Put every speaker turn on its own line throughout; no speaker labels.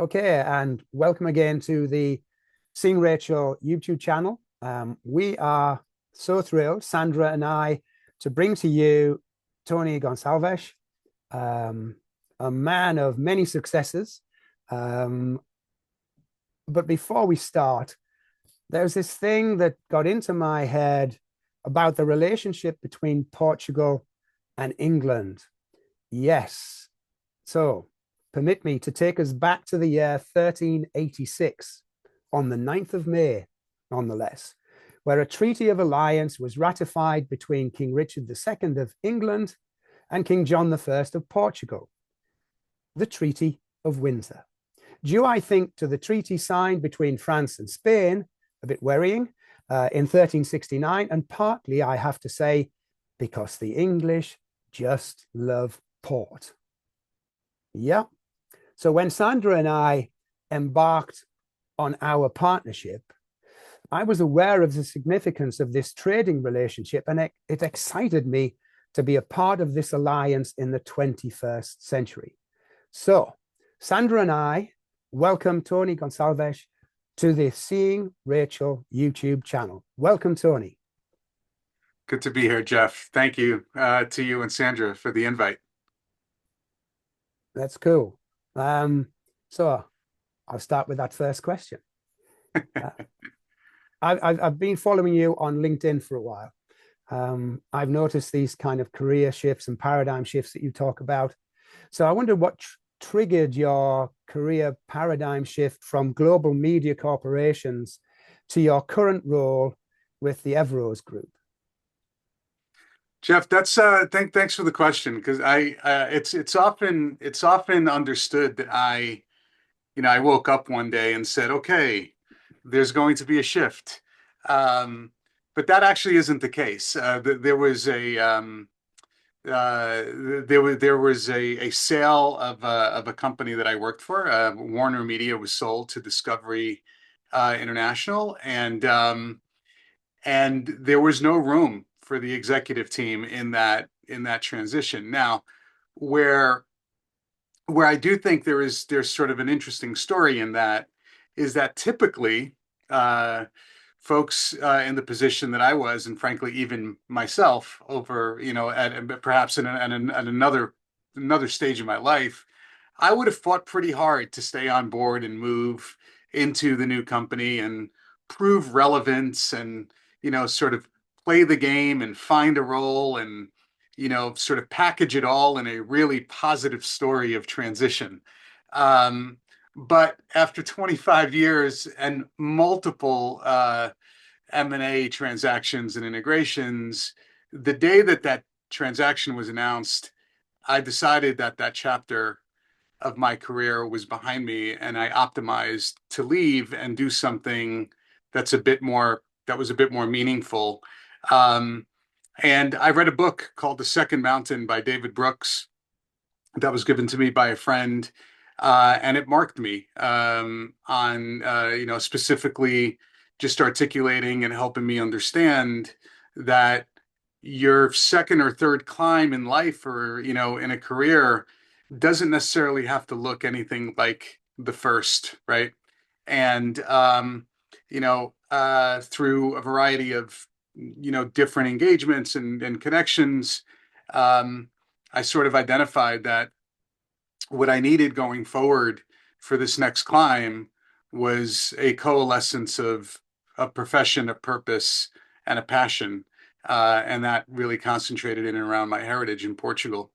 Okay, and welcome again to the Seeing Rachel YouTube channel. We are so thrilled, Sandra and I, to bring to you Tony Goncalves, a man of many successes. Um, but before we start, there's this thing that got into my head about the relationship between Portugal and England. Yes. So permit me to take us back to the year 1386 on the 9th of May, nonetheless, where a treaty of alliance was ratified between King Richard II of England and King John I of Portugal, the Treaty of Windsor. Due, I think, to the treaty signed between France and Spain, a bit worrying, in 1369, and partly, I have to say, because the English just love port. Yeah. So when Sandra and I embarked on our partnership, I was aware of the significance of this trading relationship, and it excited me to be a part of this alliance in the 21st century. So Sandra and I welcome Tony Goncalves to the Seeing Rachel YouTube channel. Welcome, Tony.
Good to be here, Jeff. Thank you to you and Sandra for the invite.
That's cool. So I'll start with that first question. Uh, I've been following you on LinkedIn for a while. I've noticed these kind of career shifts and paradigm shifts that you talk about. So I wonder what triggered your career paradigm shift from global media corporations to your current role with the Evrose Group.
Jeff, that's thanks for the question because it's often understood that I woke up one day and said, okay, there's going to be a shift. But that actually isn't the case. There was a there was a sale of a company that I worked for. Warnermedia was sold to Discovery International, and there was no room for the executive team in that transition. Now, where where I do think there's sort of an interesting story in that is that typically uh, folks in the position that I was, and frankly even myself, over at perhaps at another stage of my life, I would have fought pretty hard to stay on board and move into the new company and prove relevance and sort of play the game and find a role and sort of package it all in a really positive story of transition. Um, but after 25 years and multiple M&A transactions and integrations, the day that that transaction was announced, I decided that that chapter of my career was behind me, and I optimized to leave and do something that was a bit more meaningful. Um, and I read a book called The Second Mountain by David Brooks that was given to me by a friend, and it marked me on specifically just articulating and helping me understand that your second or third climb in life or in a career doesn't necessarily have to look anything like the first, right? And through a variety of different engagements and connections, um, I sort of identified that what I needed going forward for this next climb was a coalescence of a profession, a purpose, and a passion. And that really concentrated in and around my heritage in Portugal.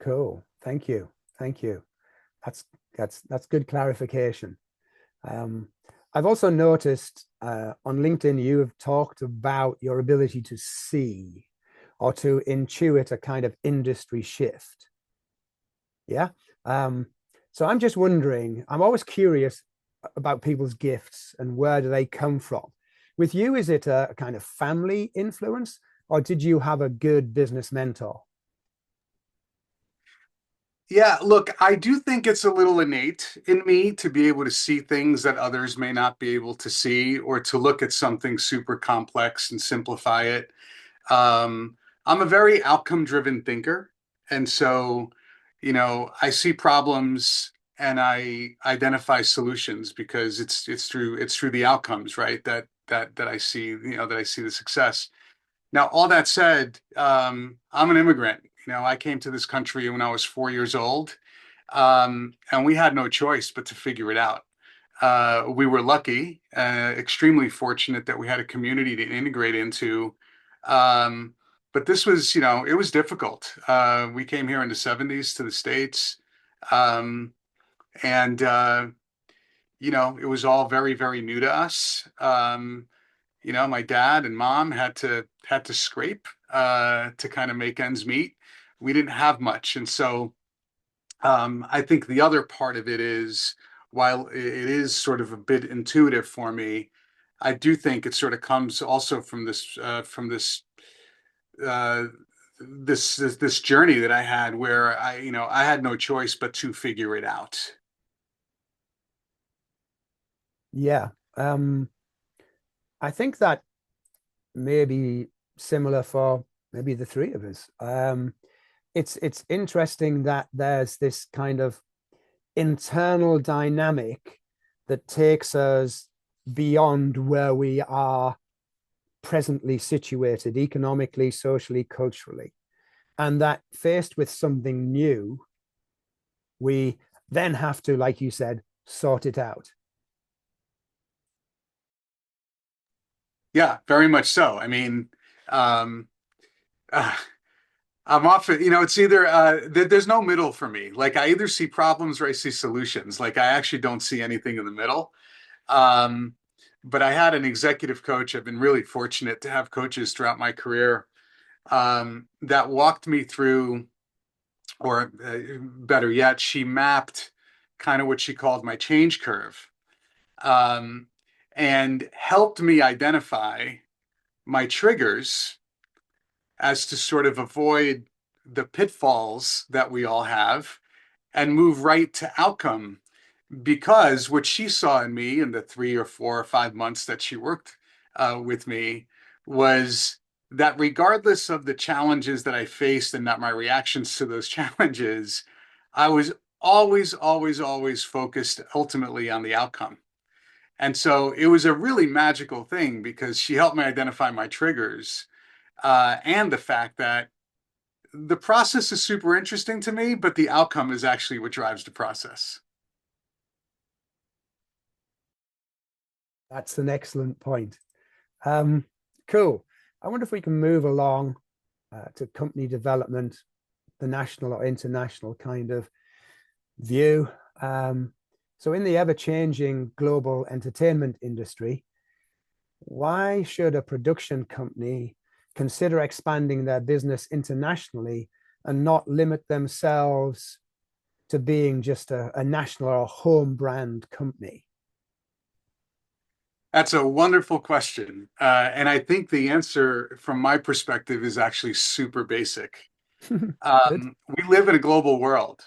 Cool. Thank you. Thank you. That's that's good clarification. Um, I've also noticed on LinkedIn you have talked about your ability to see or to intuit a kind of industry shift. Yeah. Um, so I'm just wondering, I'm always curious about people's gifts and where do they come from. With you, is it a kind of family influence, or did you have a good business mentor?
Yeah, look, I do think it's a little innate in me to be able to see things that others may not be able to see, or to look at something super complex and simplify it. Um, I'm a very outcome-driven thinker, and so I see problems and I identify solutions because it's through the outcomes, right? That I see, that I see the success. Now, all that said, I'm an immigrant. I came to this country when I was 4 years old, and we had no choice but to figure it out. We were lucky, extremely fortunate that we had a community to integrate into. Um, but this was, it was difficult. We came here in the 70s to the States, um, and it was all very, very new to us. My dad and mom had to scrape to kind of make ends meet. We didn't have much, and so I think the other part of it is, while it is sort of a bit intuitive for me, I do think it sort of comes also from uh, this journey that I had where I had no choice but to figure it out.
Yeah. I think that may be similar for maybe the three of us. It's interesting that there's this kind of internal dynamic that takes us beyond where we are presently situated economically, socially, culturally. And that faced with something new, we then have to, like you said, sort it out.
Yeah, very much so. I mean, um, uh, I'm often, it's either there's no middle for me. Like I either see problems or I see solutions. Like I actually don't see anything in the middle. Um, but I had an executive coach. I've been really fortunate to have coaches throughout my career that walked me through, or better yet, she mapped kind of what she called my change curve, um, and helped me identify my triggers as to sort of avoid the pitfalls that we all have and move right to outcome. Because what she saw in me in the 3 or 4 or 5 months that she worked with me was that regardless of the challenges that I faced and not my reactions to those challenges, I was always, always, always focused ultimately on the outcome. And so it was a really magical thing because she helped me identify my triggers, and the fact that the process is super interesting to me, but the outcome is actually what drives the process.
That's an excellent point. Um, cool. I wonder if we can move along to company development, the national or international kind of view. So, in the ever changing global entertainment industry, why should a production company consider expanding their business internationally and not limit themselves to being just a national or a home brand company?
That's a wonderful question. And I think the answer from my perspective is actually super basic.
Good.
We live in a global world.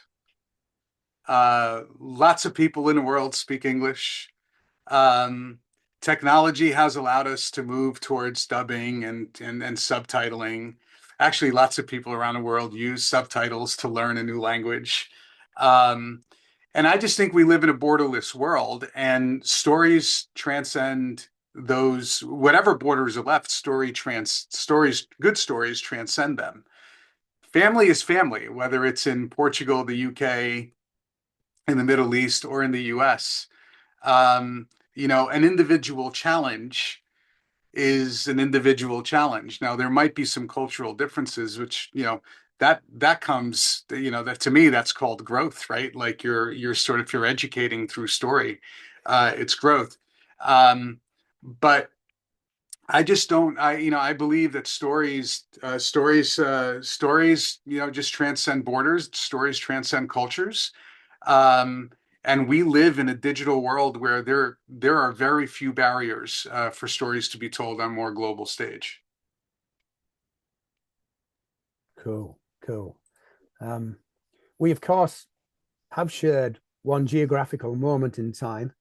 Lots of people in the world speak English. Um, Technology has allowed us to move towards dubbing and subtitling. Actually, lots of people around the world use subtitles to learn a new language. Um, and I just think we live in a borderless world, and stories transcend those, whatever borders are left, good stories transcend them. Family is family, whether it's in Portugal, the UK, in the Middle East, or in the US. An individual challenge is an individual challenge. Now, there might be some cultural differences, which, that comes, that to me, that's called growth, right? Like you're sort of, you're educating through story. It's growth. But I just don't, I believe that stories, just transcend borders. Stories transcend cultures. Um, and we live in a digital world where there are very few barriers for stories to be told on a more global stage.
Cool. Cool. Um, we, of course, have shared one geographical moment in time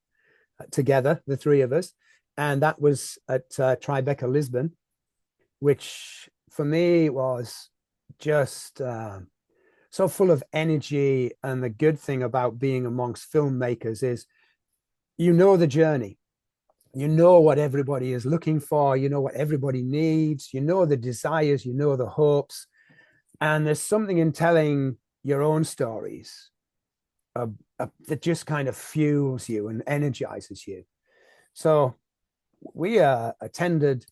together, the three of us, and that was at Tribeca-Lisbon, which for me was just so full of energy. And the good thing about being amongst filmmakers is you know the journey. You know what everybody is looking for. You know what everybody needs. You know the desires. You know the hopes. And there's something in telling your own stories that just kind of fuels you and energizes you. So we attended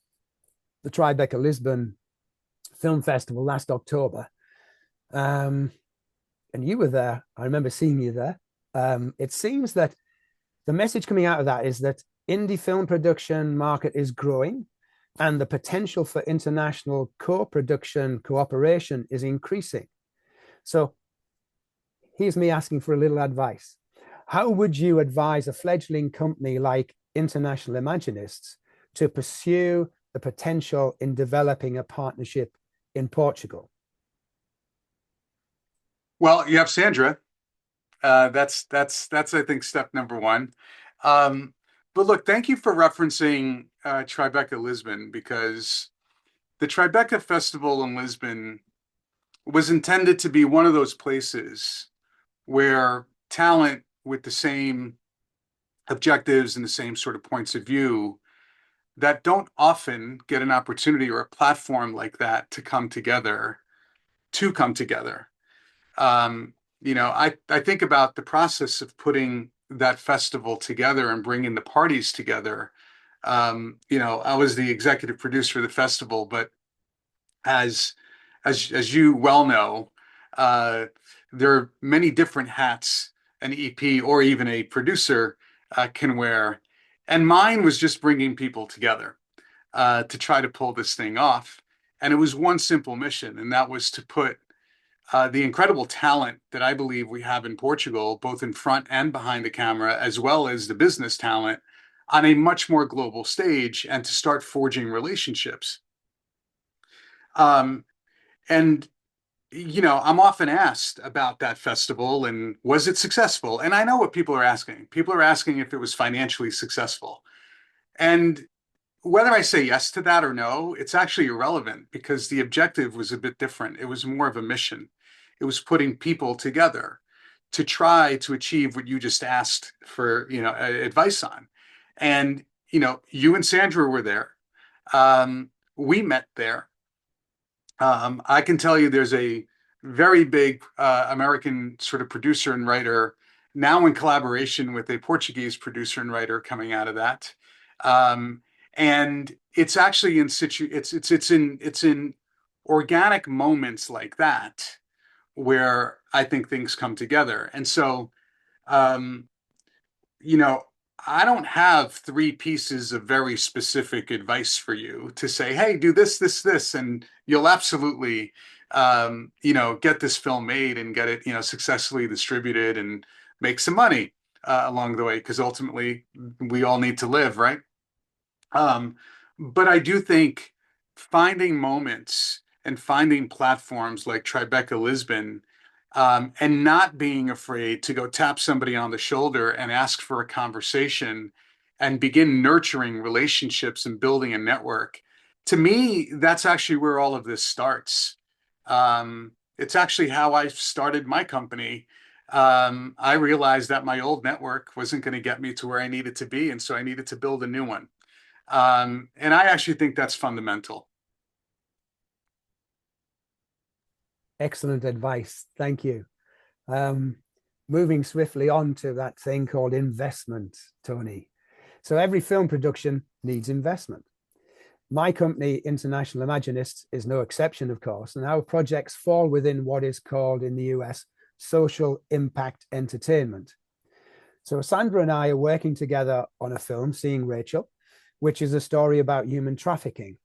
the Tribeca-Lisbon Film Festival last October. And you were there. I remember seeing you there. It seems that the message coming out of that is that indie film production market is growing and the potential for international co-production cooperation is increasing. So here's me asking for a little advice. How would you advise a fledgling company like International Imaginists to pursue the potential in developing a partnership in Portugal?
Well, you have Sandra. That's I think step number one. But look, thank you for referencing Tribeca Lisbon, because the Tribeca Festival in Lisbon was intended to be one of those places where talent with the same objectives and the same sort of points of view that don't often get an opportunity or a platform like that to come together. I think about the process of putting that festival together and bringing the parties together. I was the executive producer of the festival, but as as you well know, uh, there are many different hats an EP or even a producer can wear, and mine was just bringing people together to try to pull this thing off. And it was one simple mission, and that was to put the incredible talent that I believe we have in Portugal, both in front and behind the camera, as well as the business talent, on a much more global stage and to start forging relationships. Um, and, I'm often asked about that festival and was it successful? And I know what people are asking. People are asking if it was financially successful. And whether I say yes to that or no, it's actually irrelevant because the objective was a bit different. It was more of a mission. It was putting people together to try to achieve what you just asked for, advice on. And, you and Sandra were there. We met there. I can tell you there's a very big American sort of producer and writer now in collaboration with a Portuguese producer and writer coming out of that. Um, and it's actually in it's in organic moments like that where I think things come together. And so, um, you know, I don't have three pieces of very specific advice for you to say, hey, do this, this, this, and you'll absolutely, get this film made and get it, successfully distributed and make some money along the way, because ultimately we all need to live, right? Um, but I do think finding moments and finding platforms like Tribeca Lisbon, and not being afraid to go tap somebody on the shoulder and ask for a conversation and begin nurturing relationships and building a network. To me, that's actually where all of this starts. It's actually how I started my company. I realized that my old network wasn't going to get me to where I needed to be, and so I needed to build a new one. And I actually think that's fundamental.
Excellent advice. Thank you. Um, Moving swiftly on to that thing called investment, Tony. So every film production needs investment. My company, International Imaginists, is no exception, of course, and our projects fall within what is called in the US social impact entertainment. So Sandra and I are working together on a film, Seeing Rachel, which is a story about human trafficking.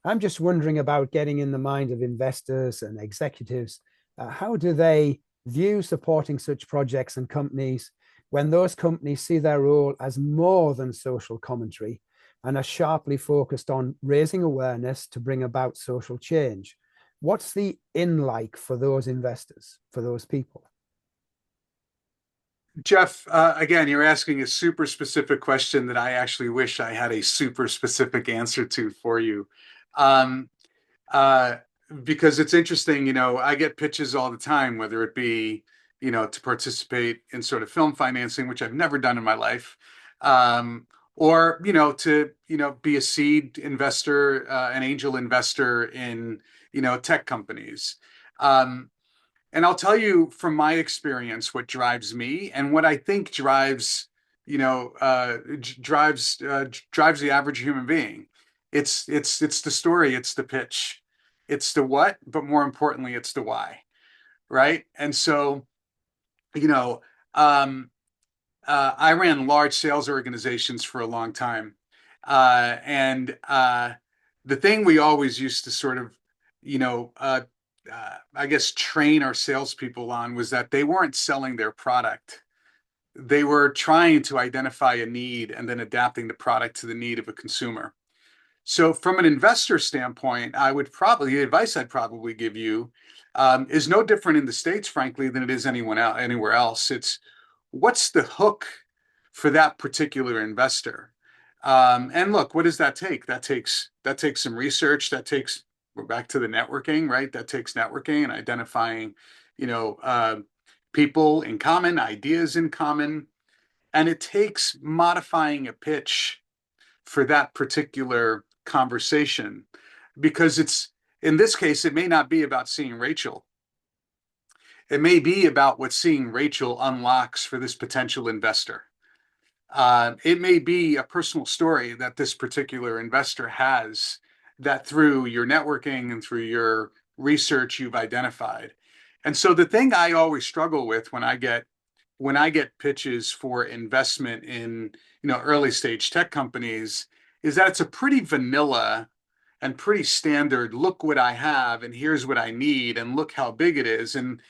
I'm just wondering about getting in the mind of investors and executives. How do they view supporting such projects and companies when those companies see their role as more than social commentary and are sharply focused on raising awareness to bring about social change? What's the in like for those investors, for those people?
Jeff, again, you're asking a super specific question that I actually wish I had a super specific answer to for you. Um, uh, because it's interesting, I get pitches all the time, whether it be, to participate in sort of film financing, which I've never done in my life, or, to, be a seed investor, an angel investor in, tech companies. Um, and I'll tell you from my experience what drives me and what I think drives, drives the average human being. It's the story, it's the pitch, it's the what, but more importantly, it's the why, right? And so, you know, um, I ran large sales organizations for a long time, and the thing we always used to sort of, you know, uh, I guess, train our salespeople on was that they weren't selling their product. They were trying to identify a need and then adapting the product to the need of a consumer. So, from an investor standpoint, the advice I'd probably give you is no different in the States, frankly, than it is anywhere else. It's what's the hook for that particular investor? And look, what does that take? That takes some research. We're back to the networking, right? That takes networking and identifying, you know, uh, people in common, ideas in common, and it takes modifying a pitch for that particular conversation because in this case, it may not be about seeing Rachel. It may be about what seeing Rachel unlocks for this potential investor. It may be a personal story that this particular investor has that through your networking and through your research you've identified. And so the thing I always struggle with when I get pitches for investment in, early stage tech companies is that it's a pretty vanilla and pretty standard, look what I have and here's what I need and look how big it is. And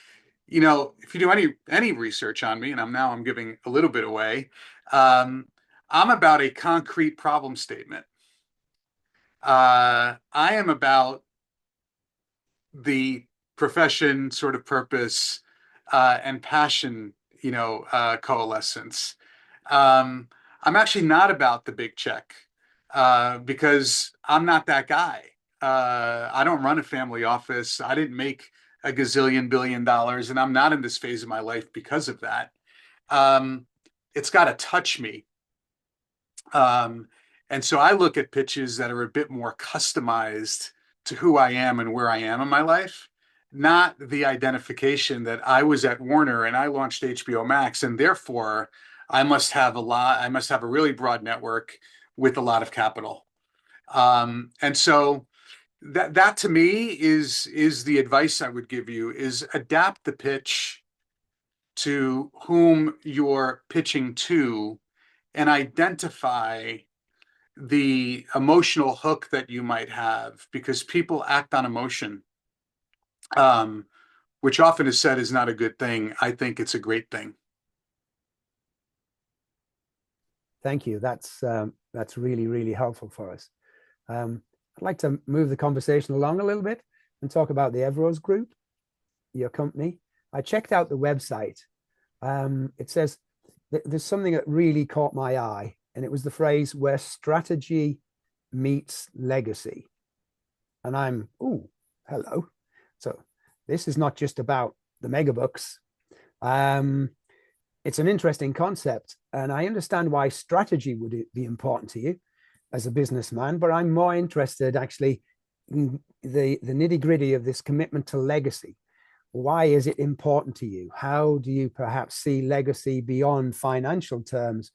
if you do any research on me, and I'm giving a little bit away, um, I'm about a concrete problem statement. I am about the profession, sort of purpose, and passion, coalescence. Um, I'm actually not about the big check because I'm not that guy. I don't run a family office. I didn't make a gazillion billion dollars, and I'm not in this phase of my life because of that. Um, it's got to touch me. Um, and so I look at pitches that are a bit more customized to who I am and where I am in my life, not the identification that I was at Warner and I launched HBO Max, and therefore I must have a really broad network with a lot of capital. And so that to me is the advice I would give you is adapt the pitch to whom you're pitching to and identify the emotional hook that you might have because people act on emotion, um, which often is said is not a good thing. I think it's a great thing.
Thank you. That's really, really helpful for us. I'd like to move the conversation along a little bit and talk about the Evrose Group, your company. I checked out the website. It says there's something that really caught my eye, and it was the phrase where strategy meets legacy. And hello. So this is not just about the megabucks. It's an interesting concept, and I understand why strategy would be important to you as a businessman, but I'm more interested actually in the nitty gritty of this commitment to legacy. Why is it important to you? How do you perhaps see legacy beyond financial terms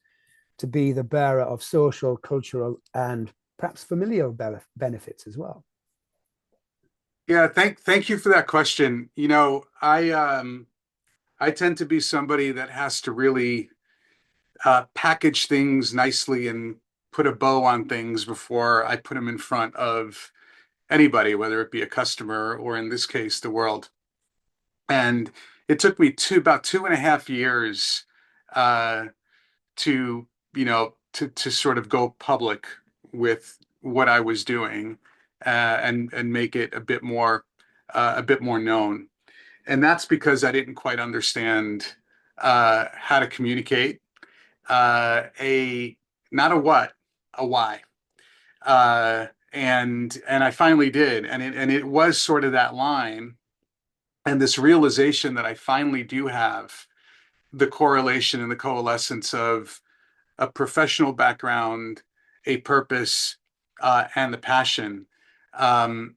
to be the bearer of social, cultural, and perhaps familial benefits as well?
Yeah, thank you for that question. I tend to be somebody that has to really package things nicely and put a bow on things before I put them in front of anybody, whether it be a customer or in this case, the world. And it took me about 2.5 years uh, to sort of go public with what I was doing and make it a bit more known. And that's because I didn't quite understand how to communicate a not a what, a why. and I finally did, and it was sort of that line and this realization that I finally do have the correlation and the coalescence of a professional background, a purpose, and the passion. And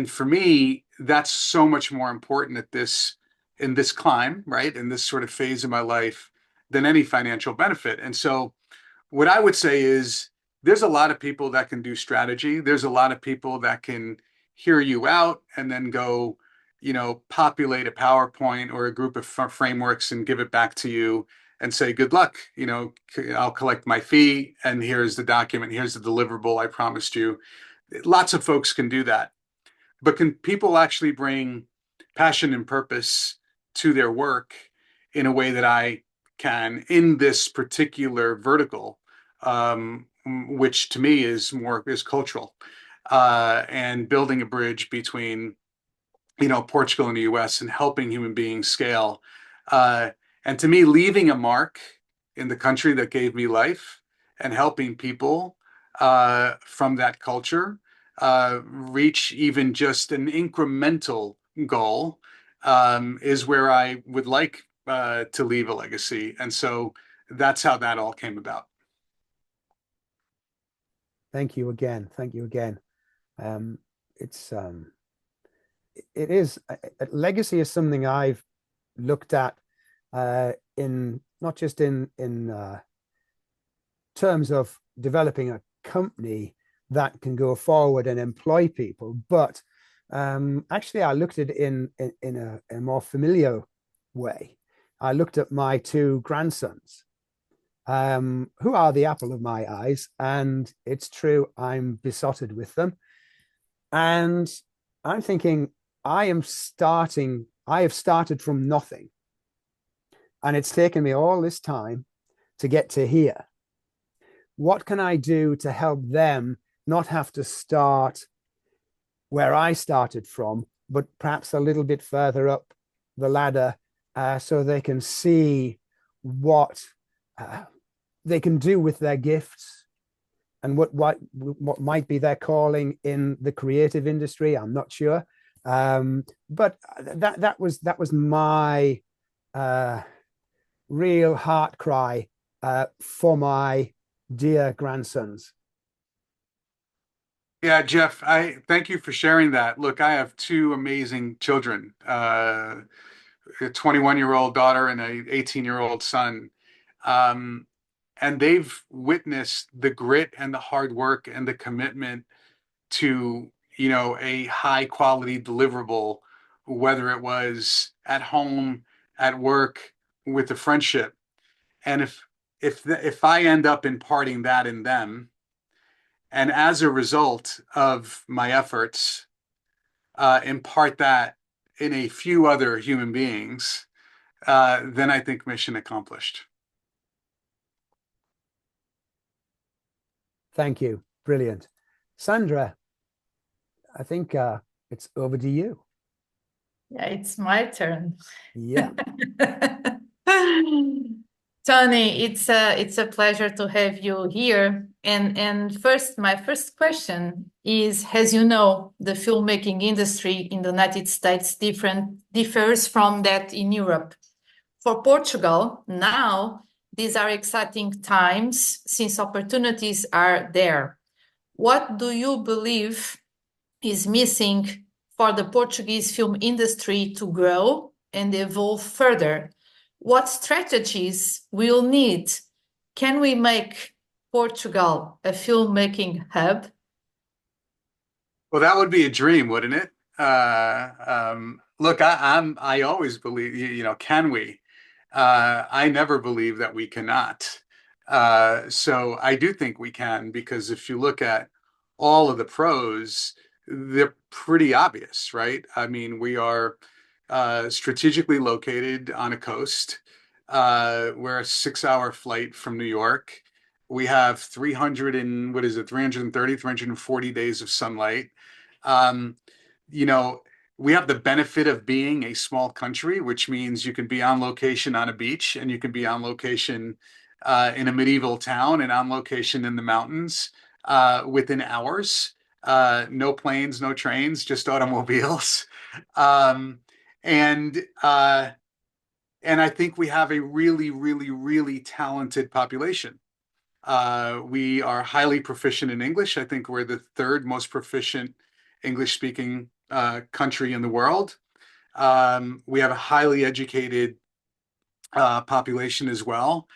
for me, that's so much more important at this in this climb, right? In this sort of phase of my life than any financial benefit. And so what I would say is there's a lot of people that can do strategy. There's a lot of people that can hear you out and then go, populate a PowerPoint or a group of frameworks and give it back to you and say, good luck. I'll collect my fee and here's the document. Here's the deliverable I promised you. Lots of folks can do that. But can people actually bring passion and purpose to their work in a way that I can in this particular vertical, which to me is cultural, and building a bridge between Portugal and the US and helping human beings scale. Uh, and to me, leaving a mark in the country that gave me life and helping people from that culture reach even just an incremental goal is where I would like to leave a legacy. And so that's how that all came about.
Thank you again. Thank you again. Um, it's it is legacy is something I've looked at in not just in terms of developing a company that can go forward and employ people, but actually I looked at it in a more familiar way. I looked at my two grandsons, who are the apple of my eyes, and it's true, I'm besotted with them. And I'm thinking, I have started from nothing. And it's taken me all this time to get to here. What can I do to help them not have to start where I started from, but perhaps a little bit further up the ladder, so they can see what they can do with their gifts and what might be their calling in the creative industry. I'm not sure, but that was my real heart cry for my dear grandsons.
Yeah, Jeff, I thank you for sharing that. Look, I have two amazing children, a 21-year-old daughter and a 18-year-old son. Um, and they've witnessed the grit and the hard work and the commitment to, a high quality deliverable, whether it was at home, at work, with a friendship. And if I end up imparting that in them, and as a result of my efforts, impart that in a few other human beings, then I think mission accomplished.
Thank you. Brilliant. Sandra, I think it's over to you.
Yeah, it's my turn.
Yeah.
Tony, it's a pleasure to have you here. And first, my first question is, as you know, the filmmaking industry in the United States differs from that in Europe. For Portugal, now these are exciting times since opportunities are there. What do you believe is missing for the Portuguese film industry to grow and evolve further? What strategies we'll need? Can we make Portugal a filmmaking hub?
Well, that would be a dream, wouldn't it? Look, I always believe, can we? I never believe that we cannot. So I do think we can, because if you look at all of the pros, they're pretty obvious, right? I mean, we are strategically located on a coast. We're a 6-hour flight from New York. We have 300 and what is it, 330, 340 days of sunlight. Um, you know, we have the benefit of being a small country, which means you can be on location on a beach and you can be on location in a medieval town and on location in the mountains within hours. no planes, no trains, just automobiles. Um, and uh, and I think we have a really, really, really talented population. We are highly proficient in English. I think we're the third most proficient English-speaking country in the world. We have a highly educated population as well.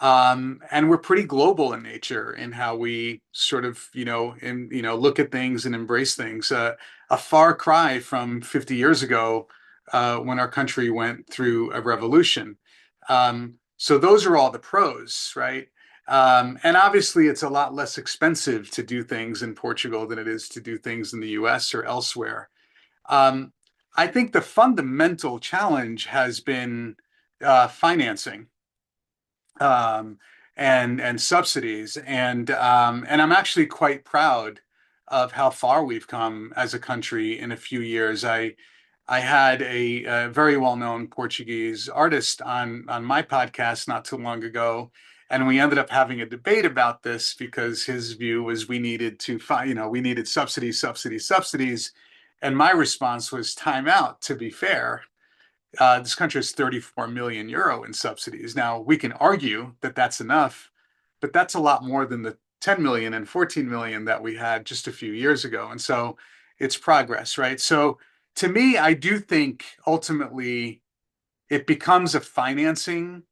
And we're pretty global in nature in how we sort of, look at things and embrace things. A far cry from 50 years ago when our country went through a revolution. So those are all the pros, right? And obviously, it's a lot less expensive to do things in Portugal than it is to do things in the US or elsewhere. Um, I think the fundamental challenge has been financing um, and subsidies, and I'm actually quite proud of how far we've come as a country in a few years. I had a very well-known Portuguese artist on my podcast not too long ago, and we ended up having a debate about this because his view was we needed to find, we needed subsidies, subsidies, subsidies, and my response was time out. To be fair, this country has 34 million euro in subsidies. Now, we can argue that that's enough, but that's a lot more than the 10 million and 14 million that we had just a few years ago. And so it's progress, right? So to me, I do think ultimately it becomes a financing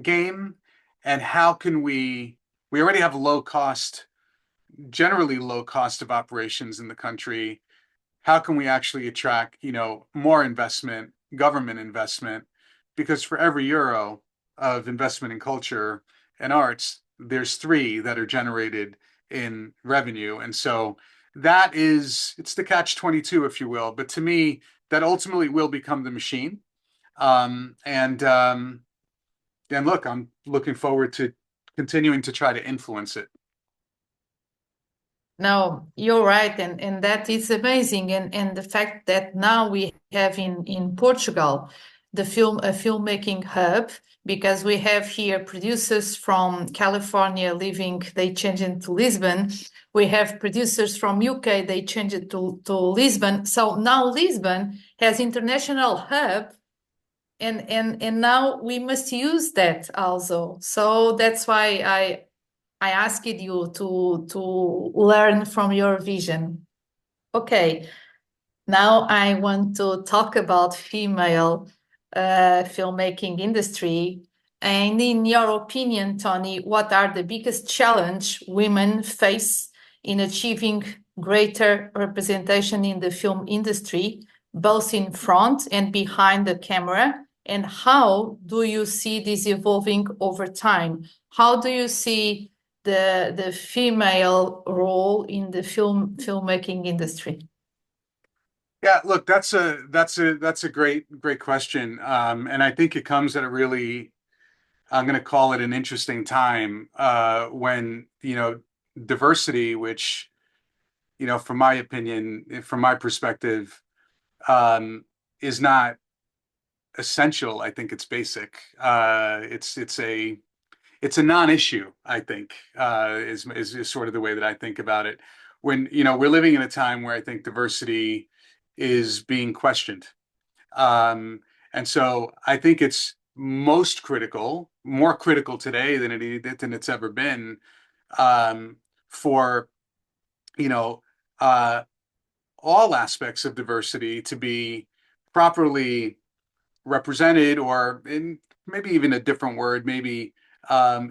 game. And how can we already have generally low cost of operations in the country. How can we actually attract, more investment, government investment? Because for every euro of investment in culture and arts, there's three that are generated in revenue. And so it's the catch 22, if you will. But to me, that ultimately will become the machine. And look, I'm looking forward to continuing to try to influence it.
No, you're right, and that is amazing. And the fact that now we have in Portugal a filmmaking hub, because we have here producers from California living, they changed it to Lisbon. We have producers from UK, they changed it to Lisbon. So now Lisbon has international hub, and now we must use that also. So that's why I asked you to learn from your vision. Okay, now I want to talk about female filmmaking industry. And in your opinion, Tony, what are the biggest challenge women face in achieving greater representation in the film industry, both in front and behind the camera? And how do you see this evolving over time? How do you see the female role in the filmmaking industry?
Yeah, look, that's a great question, and I think it comes at a really, I'm going to call it an interesting time when diversity, which from my opinion, from my perspective, is not essential. I think it's basic. It's a non-issue, I think, is sort of the way that I think about it. When, we're living in a time where I think diversity is being questioned. Um, and so I think it's most critical, more critical today than it's ever been, for, you know, uh, all aspects of diversity to be properly represented, or in maybe even a different word, maybe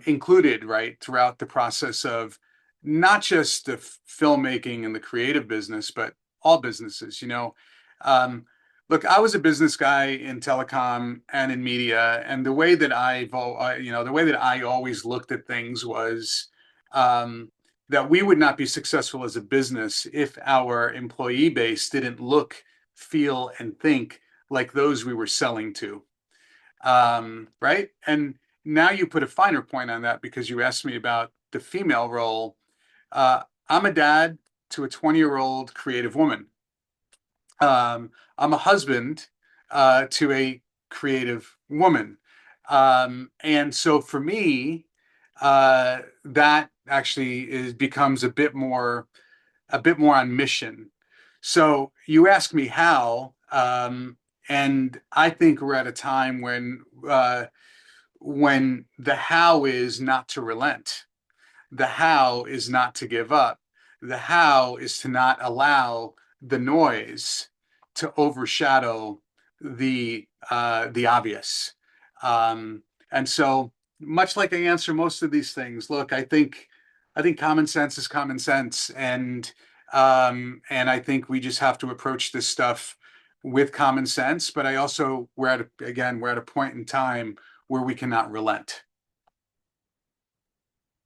included, right, throughout the process of not just the filmmaking and the creative business, but all businesses. Um, Look, I was a business guy in telecom and in media, and the way that I always looked at things was that we would not be successful as a business if our employee base didn't look, feel, and think like those we were selling to. Right? And now you put a finer point on that because you asked me about the female role. I'm a dad to a 20-year-old creative woman. I'm a husband to a creative woman. And so for me, that actually becomes a bit more a bit more on mission. So you ask me how, and I think we're at a time when the how is not to relent. The how is not to give up. The how is to not allow the noise to overshadow the obvious. And so, much like I answer most of these things, look, I think common sense is common sense, and I think we just have to approach this stuff with common sense. But I also we're at a point in time where we cannot relent.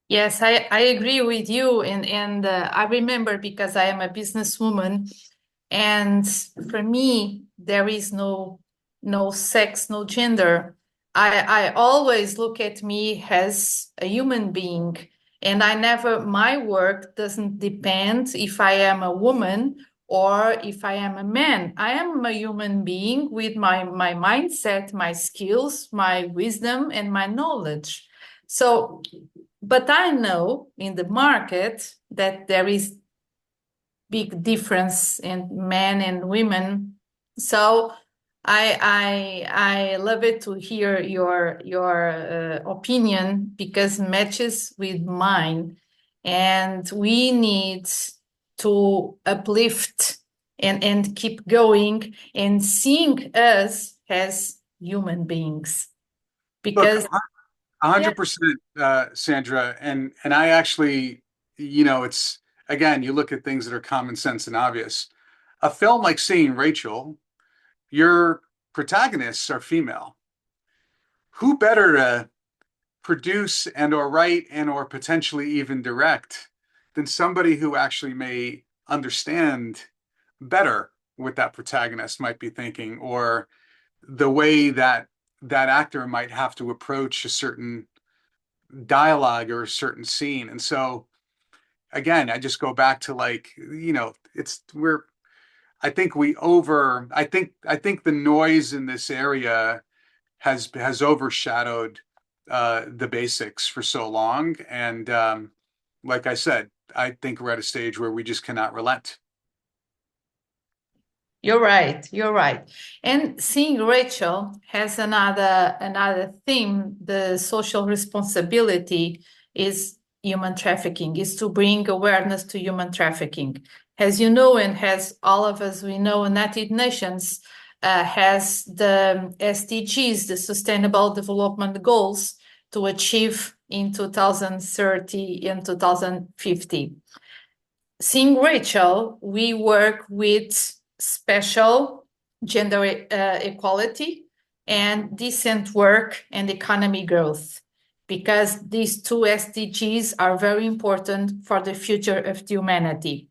Yes, I agree with you. And I remember because I am a businesswoman, and for me, there is no sex, no gender. I always look at me as a human being, and my work doesn't depend if I am a woman or if I am a man. I am a human being with my mindset, my skills, my wisdom, and my knowledge. So, but I know in the market that there is big difference in men and women. So I love it to hear your opinion because it matches with mine, and we need to uplift and keep going and seeing us as human beings
Look,
because yeah.
100%, Sandra, and I actually, it's again, you look at things that are common sense and obvious. A film like Seeing Rachel, your protagonists are female. Who better to produce and or write and or potentially even direct than somebody who actually may understand better what that protagonist might be thinking, or the way that that actor might have to approach a certain dialogue or a certain scene. And so again, I just go back to, like, it's we're I think the noise in this area has overshadowed the basics for so long. And like I said, I think we're at a stage where we just cannot relent.
You're right. You're right. And Seeing Rachel has another theme. The social responsibility is human trafficking, is to bring awareness to human trafficking. As you know, and as all of us we know, United Nations has the SDGs, the Sustainable Development Goals, to achieve in 2030 and 2050. Seeing Rachel, we work with special gender equality and decent work and economy growth, because these two SDGs are very important for the future of humanity.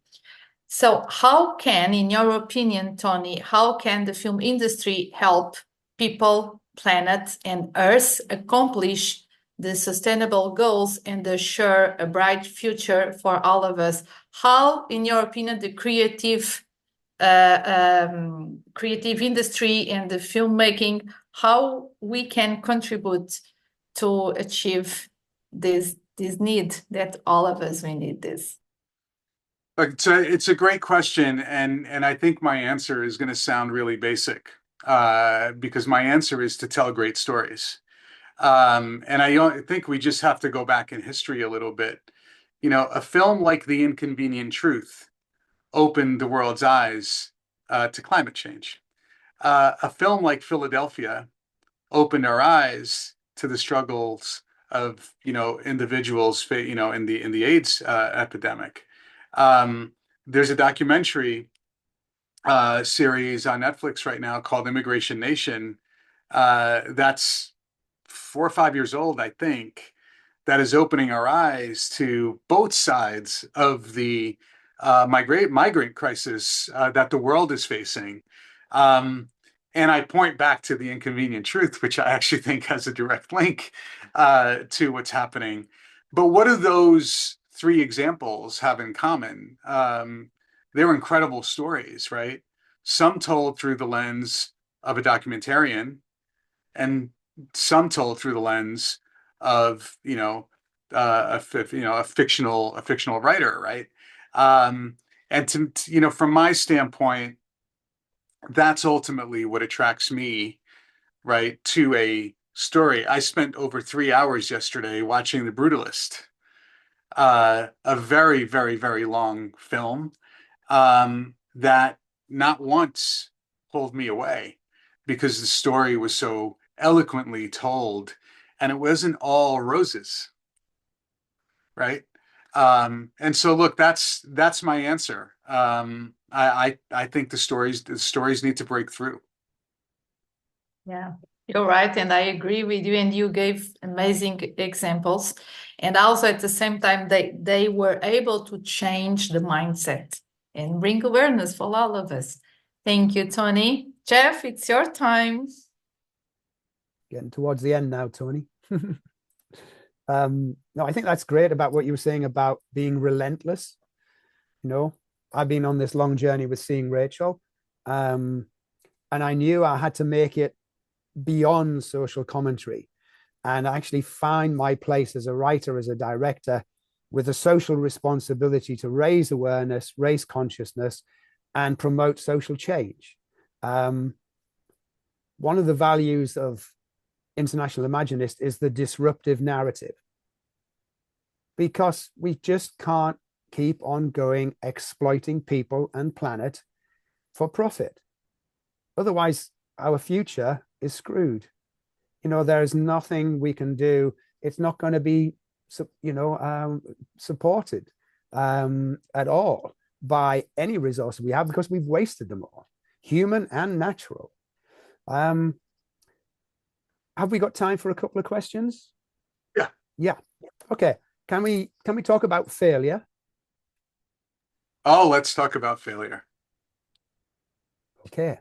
So how can, in your opinion, Tony, how can the film industry help people, planet, and Earth accomplish the sustainable goals and assure a bright future for all of us? How, in your opinion, the creative industry and the filmmaking, how we can contribute to achieve this need that all of us we need this?
It's a great question, and I think my answer is going to sound really basic, because my answer is to tell great stories. And I think we just have to go back in history a little bit. A film like The Inconvenient Truth opened the world's eyes to climate change. A film like Philadelphia opened our eyes to the struggles of individuals in the AIDS epidemic. There's a documentary series on Netflix right now called Immigration Nation, that's 4 or 5 years old, I think, that is opening our eyes to both sides of the migrant crisis that the world is facing. And I point back to The Inconvenient Truth, which I actually think has a direct link to what's happening. But what do those three examples have in common? They're incredible stories, right? Some told through the lens of a documentarian, and some told through the lens of a fictional writer, right? And from my standpoint, that's ultimately what attracts me, right, to a story. I spent over 3 hours yesterday watching The Brutalist, a very, very, very long film that not once pulled me away because the story was so eloquently told, and it wasn't all roses, right? And so, look, that's my answer. I think the stories need to break through.
Yeah, you're right, and I agree with you. And you gave amazing examples, and also at the same time, they were able to change the mindset and bring awareness for all of us. Thank you, Tony. Jeff, it's your time.
Getting towards the end now, Tony. No, I think that's great about what you were saying about being relentless. I've been on this long journey with Seeing Rachel, and I knew I had to make it beyond social commentary and actually find my place as a writer, as a director, with a social responsibility to raise awareness, raise consciousness, and promote social change. One of the values of International Imaginist is the disruptive narrative, because we just can't keep on going exploiting people and planet for profit. Otherwise, our future is screwed. There's nothing we can do. It's not going to be, supported at all by any resource we have, because we've wasted them all, human and natural. Have we got time for a couple of questions?
Yeah.
Yeah. Okay. Can we talk about failure?
Oh, let's talk about failure.
Okay.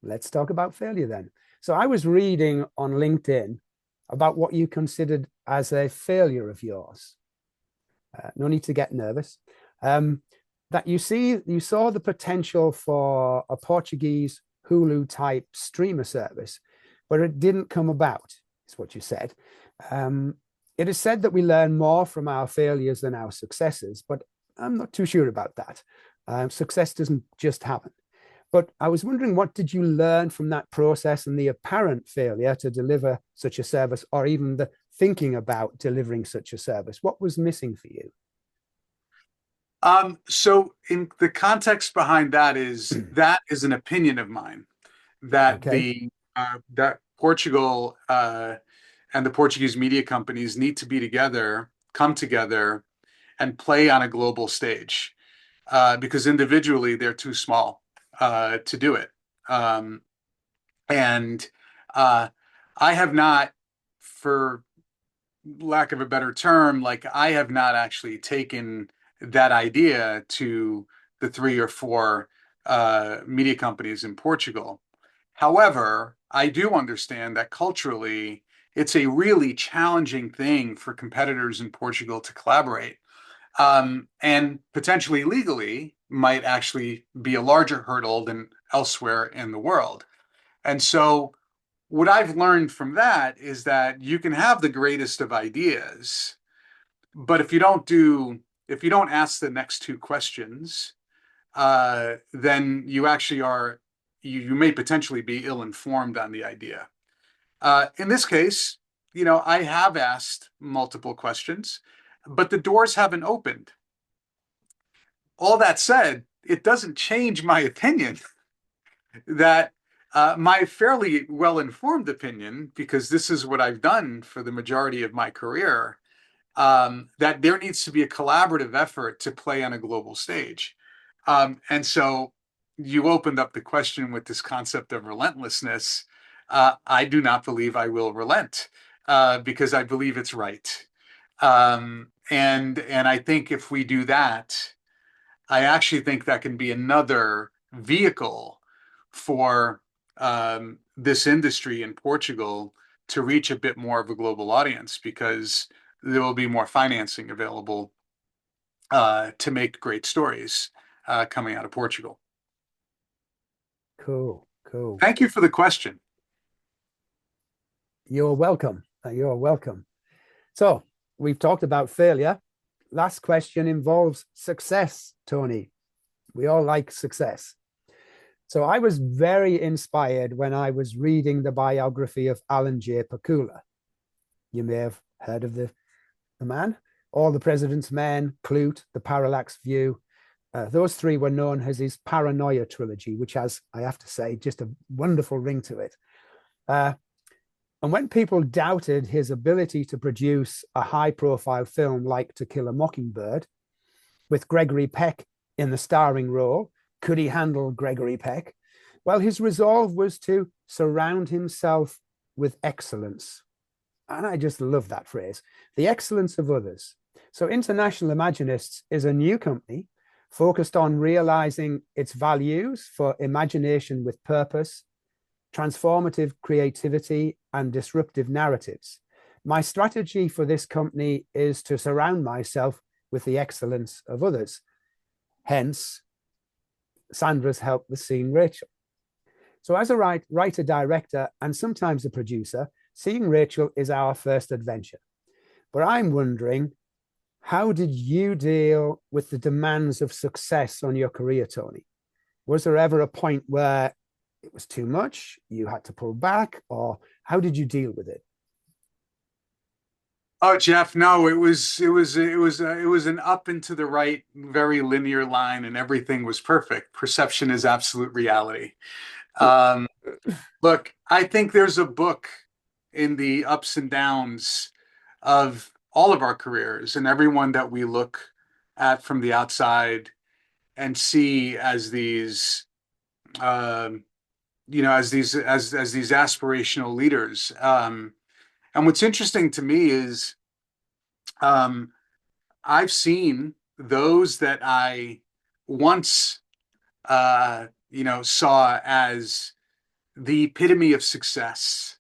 Let's talk about failure then. So I was reading on LinkedIn about what you considered as a failure of yours. No need to get nervous. That you saw the potential for a Portuguese Hulu type streamer service, but it didn't come about, is what you said. It is said that we learn more from our failures than our successes, but I'm not too sure about that. Success doesn't just happen. But I was wondering, what did you learn from that process and the apparent failure to deliver such a service, or even the thinking about delivering such a service? What was missing for you?
So in the context behind that is an opinion of mine that
Okay.
that Portugal and the Portuguese media companies need to be together, come together, and play on a global stage, because individually they're too small to do it. And uh, I have not, for lack of a better term, like I have not actually taken that idea to the 3 or 4 media companies in Portugal. However, I do understand that culturally, it's a really challenging thing for competitors in Portugal to collaborate. And potentially legally might actually be a larger hurdle than elsewhere in the world. And so, what I've learned from that is that you can have the greatest of ideas, but if you don't ask the next 2 questions, then you actually you may potentially be ill-informed on the idea. In this case, I have asked multiple questions, but the doors haven't opened. All that said, it doesn't change my opinion that my fairly well-informed opinion, because this is what I've done for the majority of my career, that there needs to be a collaborative effort to play on a global stage. And so you opened up the question with this concept of relentlessness. I do not believe I will relent because I believe it's right. And I think if we do that, I actually think that can be another vehicle for this industry in Portugal to reach a bit more of a global audience, because there will be more financing available to make great stories coming out of Portugal.
Cool.
Thank you for the question.
You're welcome. You're welcome. So we've talked about failure. Last question involves success, Tony. We all like success. So I was very inspired when I was reading the biography of Alan J. Pakula. You may have heard of the man. All the President's Men, Clute, The Parallax View. Those three were known as his Paranoia trilogy, which has, I have to say, just a wonderful ring to it. And when people doubted his ability to produce a high-profile film like To Kill a Mockingbird, with Gregory Peck in the starring role, could he handle Gregory Peck? Well, his resolve was to surround himself with excellence. And I just love that phrase, the excellence of others. So International Imaginists is a new company focused on realizing its values for imagination with purpose, transformative creativity, and disruptive narratives. My strategy for this company is to surround myself with the excellence of others. Hence, Sandra's help with Seeing Rachel. So as a writer, director, and sometimes a producer, Seeing Rachel is our first adventure. But I'm wondering, how did you deal with the demands of success on your career, Tony? Was there ever a point where it was too much, you had to pull back, or how did you deal with it?
Oh, Jeff, no, it was an up and to the right, very linear line, and everything was perfect. Perception is absolute reality. Look, I think there's a book in the ups and downs of all of our careers and everyone that we look at from the outside and see as these, as these aspirational leaders. And what's interesting to me is I've seen those that I once, saw as the epitome of success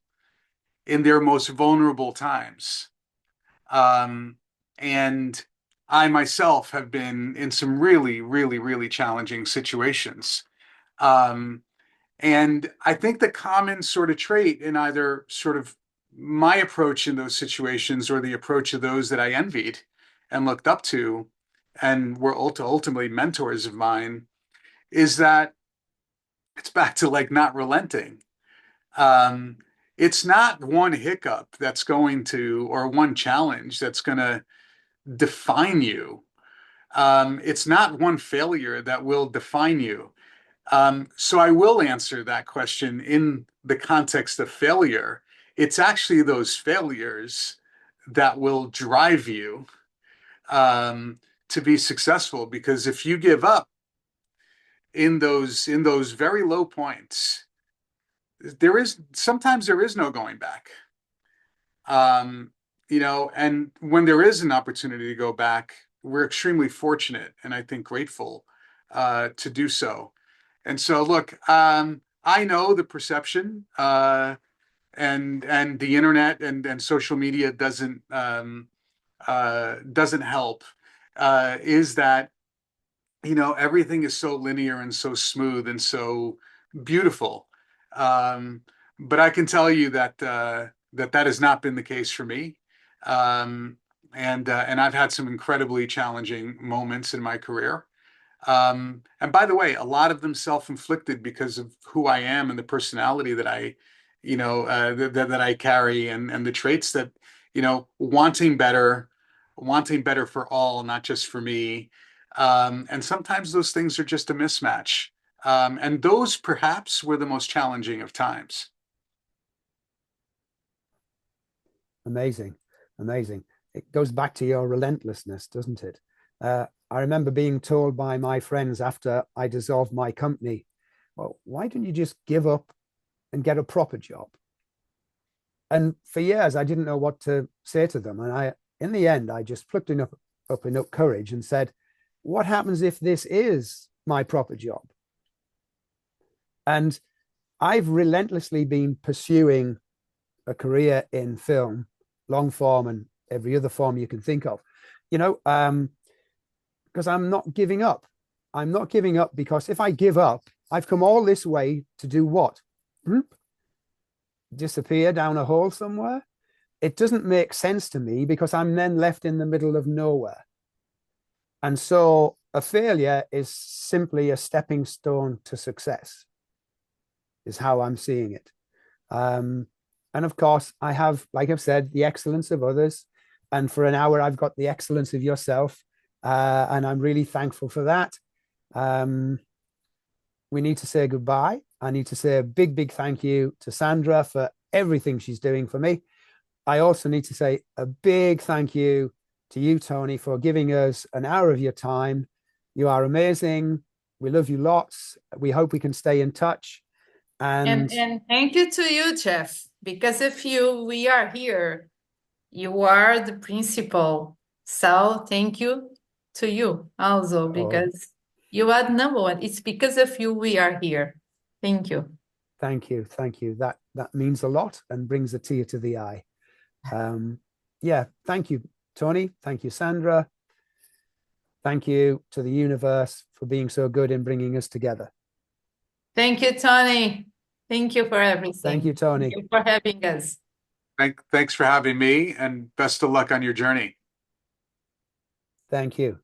in their most vulnerable times. And I myself have been in some really, really, really challenging situations. And I think the common sort of trait in either sort of my approach in those situations or the approach of those that I envied and looked up to and were ultimately mentors of mine is that it's back to like not relenting. It's not one hiccup that's going to, or one challenge that's going to define you. It's not one failure that will define you. So I will answer that question in the context of failure. It's actually those failures that will drive you to be successful. Because if you give up in those very low points, sometimes there is no going back. And when there is an opportunity to go back, we're extremely fortunate and I think grateful to do so. And so, look, I know the perception and the internet and social media doesn't help. Is that everything is so linear and so smooth and so beautiful. But I can tell you that that has not been the case for me. And I've had some incredibly challenging moments in my career. And by the way, a lot of them self-inflicted because of who I am and the personality that that I carry and the traits that, wanting better for all, not just for me. And sometimes those things are just a mismatch. And those perhaps were the most challenging of times.
Amazing, amazing. It goes back to your relentlessness, doesn't it? I remember being told by my friends after I dissolved my company, well, why don't you just give up and get a proper job? And for years, I didn't know what to say to them. And in the end, I just plucked up enough courage and said, what happens if this is my proper job? And I've relentlessly been pursuing a career in film, long form and every other form you can think of, because I'm not giving up. I'm not giving up because if I give up, I've come all this way to do what? Disappear down a hole somewhere? It doesn't make sense to me because I'm then left in the middle of nowhere. And so a failure is simply a stepping stone to success, is how I'm seeing it. And of course, I have, like I've said, the excellence of others. And for an hour, I've got the excellence of yourself. And I'm really thankful for that. We need to say goodbye. I need to say a big, big thank you to Sandra for everything she's doing for me. I also need to say a big thank you to you, Tony, for giving us an hour of your time. You are amazing. We love you lots. We hope we can stay in touch.
And thank you to you, Jeff. Because of you, we are here. You are the principal. So thank you to you also, because you are the number one. It's because of you we are here. Thank you.
Thank you. Thank you. That means a lot and brings a tear to the eye. Yeah, thank you, Tony. Thank you, Sandra. Thank you to the universe for being so good in bringing us together.
Thank you, Tony. Thank you for everything.
Thank you, Tony.
Thank you for having us.
Thanks for having me, and best of luck on your journey.
Thank you.